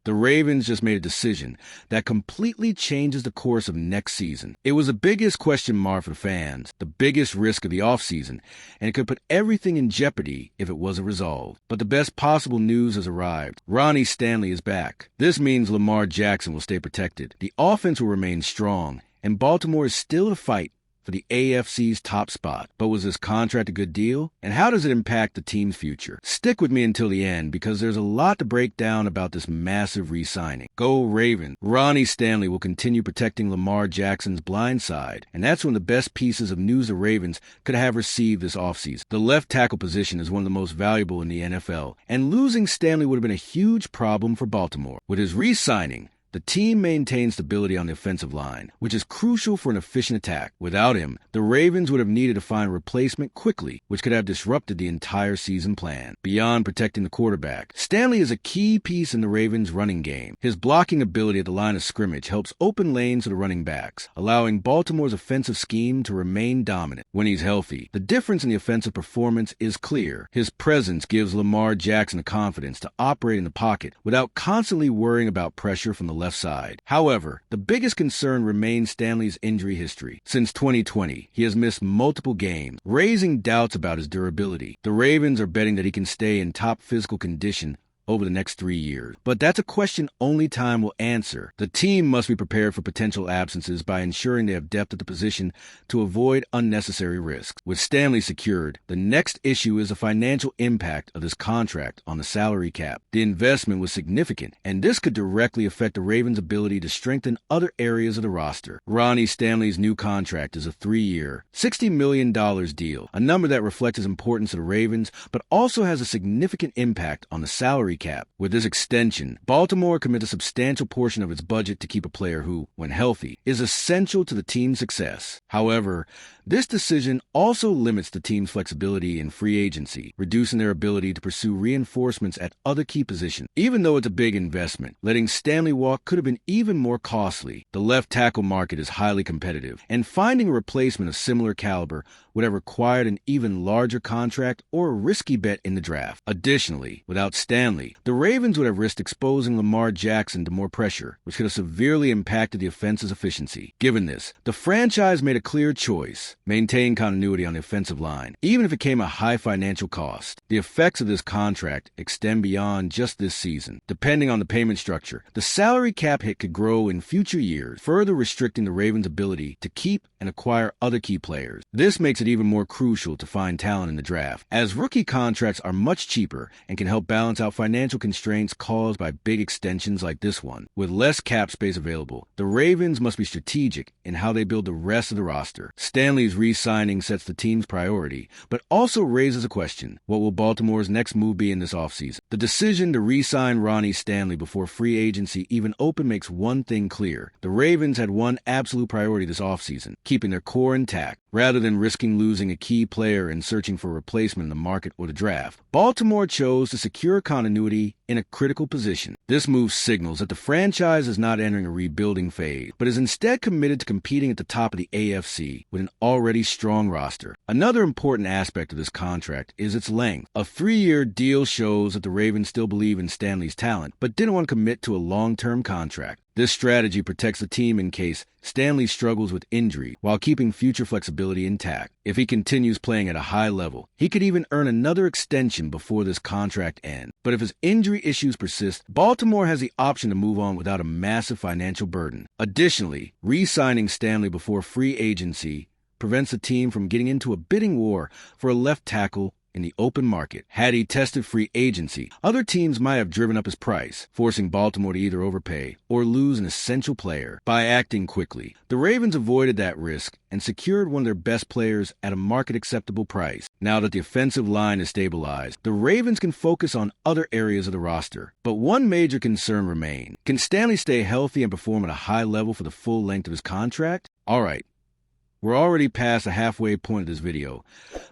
The Ravens just made a decision that completely changes the course of next season. It was the biggest question mark for the fans, the biggest risk of the offseason, and it could put everything in jeopardy if it wasn't resolved. But the best possible news has arrived. Ronnie Stanley is back. This means Lamar Jackson will stay protected. The offense will remain strong, and Baltimore is still to fight for the AFC's top spot. But was this contract a good deal? And how does it impact the team's future? Stick with me until the end because there's a lot to break down about this massive re-signing. Go Ravens. Ronnie Stanley will continue protecting Lamar Jackson's blind side, and that's one of the best pieces of news the Ravens could have received this offseason. The left tackle position is one of the most valuable in the NFL, and losing Stanley would have been a huge problem for Baltimore. With his re-signing, the team maintains stability on the offensive line, which is crucial for an efficient attack. Without him, the Ravens would have needed to find a replacement quickly, which could have disrupted the entire season plan. Beyond protecting the quarterback, Stanley is a key piece in the Ravens' running game. His blocking ability at the line of scrimmage helps open lanes to the running backs, allowing Baltimore's offensive scheme to remain dominant. When he's healthy, the difference in the offensive performance is clear. His presence gives Lamar Jackson the confidence to operate in the pocket without constantly worrying about pressure from the left side. However, the biggest concern remains Stanley's injury history. Since 2020, he has missed multiple games, raising doubts about his durability. The Ravens are betting that he can stay in top physical condition over the next 3 years. But that's a question only time will answer. The team must be prepared for potential absences by ensuring they have depth at the position to avoid unnecessary risks. With Stanley secured, the next issue is the financial impact of this contract on the salary cap. The investment was significant, and this could directly affect the Ravens' ability to strengthen other areas of the roster. Ronnie Stanley's new contract is a 3-year, $60 million deal, a number that reflects his importance to the Ravens, but also has a significant impact on the salary cap. With this extension, Baltimore commits a substantial portion of its budget to keep a player who, when healthy, is essential to the team's success. However, this decision also limits the team's flexibility in free agency, reducing their ability to pursue reinforcements at other key positions. Even though it's a big investment, letting Stanley walk could have been even more costly. The left tackle market is highly competitive, and finding a replacement of similar caliber would have required an even larger contract or a risky bet in the draft. Additionally, without Stanley, the Ravens would have risked exposing Lamar Jackson to more pressure, which could have severely impacted the offense's efficiency. Given this, the franchise made a clear choice: maintain continuity on the offensive line, even if it came at a high financial cost. The effects of this contract extend beyond just this season. Depending on the payment structure, the salary cap hit could grow in future years, further restricting the Ravens' ability to keep and acquire other key players. This makes it even more crucial to find talent in the draft, as rookie contracts are much cheaper and can help balance out financial constraints caused by big extensions like this one. With less cap space available, the Ravens must be strategic in how they build the rest of the roster. Stanley's re-signing sets the team's priority, but also raises a question: what will Baltimore's next move be in this offseason? The decision to re-sign Ronnie Stanley before free agency even opened makes one thing clear: the Ravens had one absolute priority this offseason: keeping their core intact. Rather than risking losing a key player and searching for a replacement in the market or the draft, Baltimore chose to secure continuity in a critical position. This move signals that the franchise is not entering a rebuilding phase, but is instead committed to competing at the top of the AFC with an already strong roster. Another important aspect of this contract is its length. A 3-year deal shows that the Ravens still believe in Stanley's talent, but didn't want to commit to a long-term contract. This strategy protects the team in case Stanley struggles with injury while keeping future flexibility intact. If he continues playing at a high level, he could even earn another extension before this contract ends. But if his injury issues persist, Baltimore has the option to move on without a massive financial burden. Additionally, re-signing Stanley before free agency prevents the team from getting into a bidding war for a left tackle in the open market. Had he tested free agency, other teams might have driven up his price, forcing Baltimore to either overpay or lose an essential player. By acting quickly, the Ravens avoided that risk and secured one of their best players at a market-acceptable price. Now that the offensive line is stabilized, the Ravens can focus on other areas of the roster. But one major concern remains: can Stanley stay healthy and perform at a high level for the full length of his contract? All right, we're already past the halfway point of this video,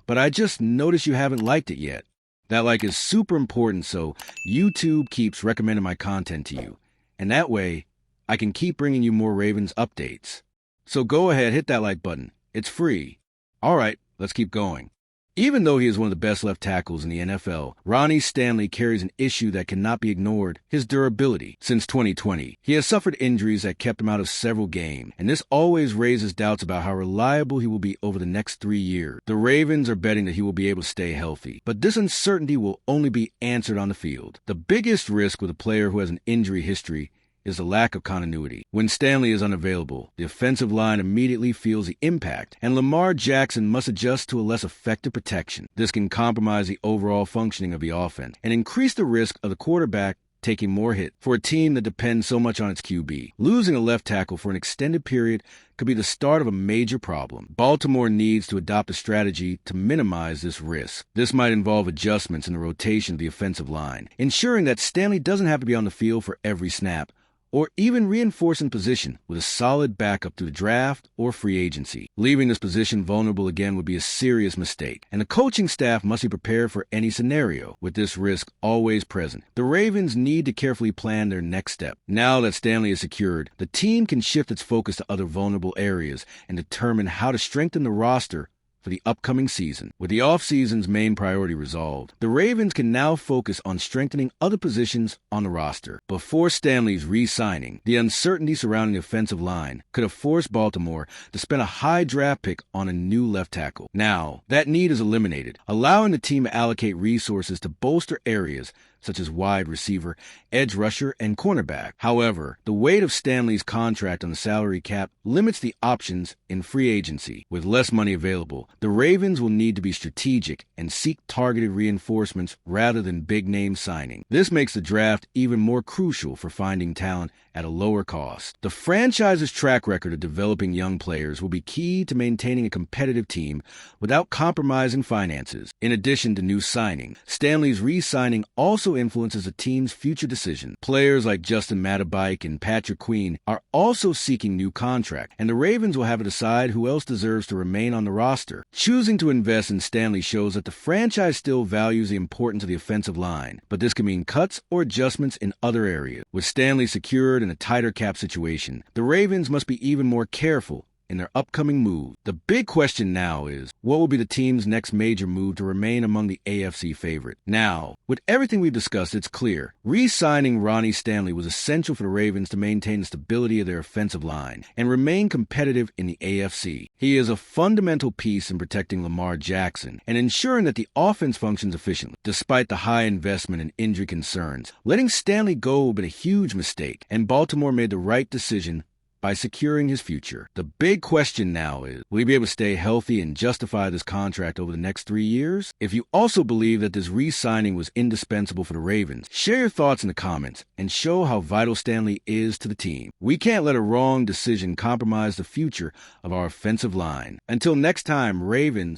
but I just noticed you haven't liked it yet. That like is super important, so YouTube keeps recommending my content to you, and that way I can keep bringing you more Ravens updates. So go ahead, hit that like button. It's free. All right, let's keep going. Even though he is one of the best left tackles in the NFL, Ronnie Stanley carries an issue that cannot be ignored: his durability. Since 2020, he has suffered injuries that kept him out of several games, and this always raises doubts about how reliable he will be over the next 3 years. The Ravens are betting that he will be able to stay healthy, but this uncertainty will only be answered on the field. The biggest risk with a player who has an injury history is the lack of continuity. When Stanley is unavailable, the offensive line immediately feels the impact, and Lamar Jackson must adjust to a less effective protection. This can compromise the overall functioning of the offense and increase the risk of the quarterback taking more hit. For a team that depends so much on its QB, losing a left tackle for an extended period could be the start of a major problem. Baltimore needs to adopt a strategy to minimize this risk. This might involve adjustments in the rotation of the offensive line, ensuring that Stanley doesn't have to be on the field for every snap, or even reinforcing position with a solid backup through the draft or free agency. Leaving this position vulnerable again would be a serious mistake, and the coaching staff must be prepared for any scenario, with this risk always present. The Ravens need to carefully plan their next step. Now that Stanley is secured, the team can shift its focus to other vulnerable areas and determine how to strengthen the roster for the upcoming season. With the offseason's main priority resolved, the Ravens can now focus on strengthening other positions on the roster. Before Stanley's re-signing, the uncertainty surrounding the offensive line could have forced Baltimore to spend a high draft pick on a new left tackle. Now, that need is eliminated, allowing the team to allocate resources to bolster areas such as wide receiver, edge rusher, and cornerback. However, the weight of Stanley's contract on the salary cap limits the options in free agency. With less money available, the Ravens will need to be strategic and seek targeted reinforcements rather than big-name signing. This makes the draft even more crucial for finding talent at a lower cost. The franchise's track record of developing young players will be key to maintaining a competitive team without compromising finances. In addition to new signing, Stanley's re-signing also influences the team's future decisions. Players like Justin Matabike and Patrick Queen are also seeking new contracts, and the Ravens will have to decide who else deserves to remain on the roster. Choosing to invest in Stanley shows that the franchise still values the importance of the offensive line, but this can mean cuts or adjustments in other areas. With Stanley secured in a tighter cap situation, the Ravens must be even more careful in their upcoming move. The big question now is, what will be the team's next major move to remain among the AFC favorite? Now, with everything we've discussed, it's clear. Re-signing Ronnie Stanley was essential for the Ravens to maintain the stability of their offensive line and remain competitive in the AFC. He is a fundamental piece in protecting Lamar Jackson and ensuring that the offense functions efficiently. Despite the high investment and injury concerns, letting Stanley go would have been a huge mistake, and Baltimore made the right decision by securing his future. The big question now is, will he be able to stay healthy and justify this contract over the next 3 years? If you also believe that this re-signing was indispensable for the Ravens, share your thoughts in the comments and show how vital Stanley is to the team. We can't let a wrong decision compromise the future of our offensive line. Until next time, Ravens,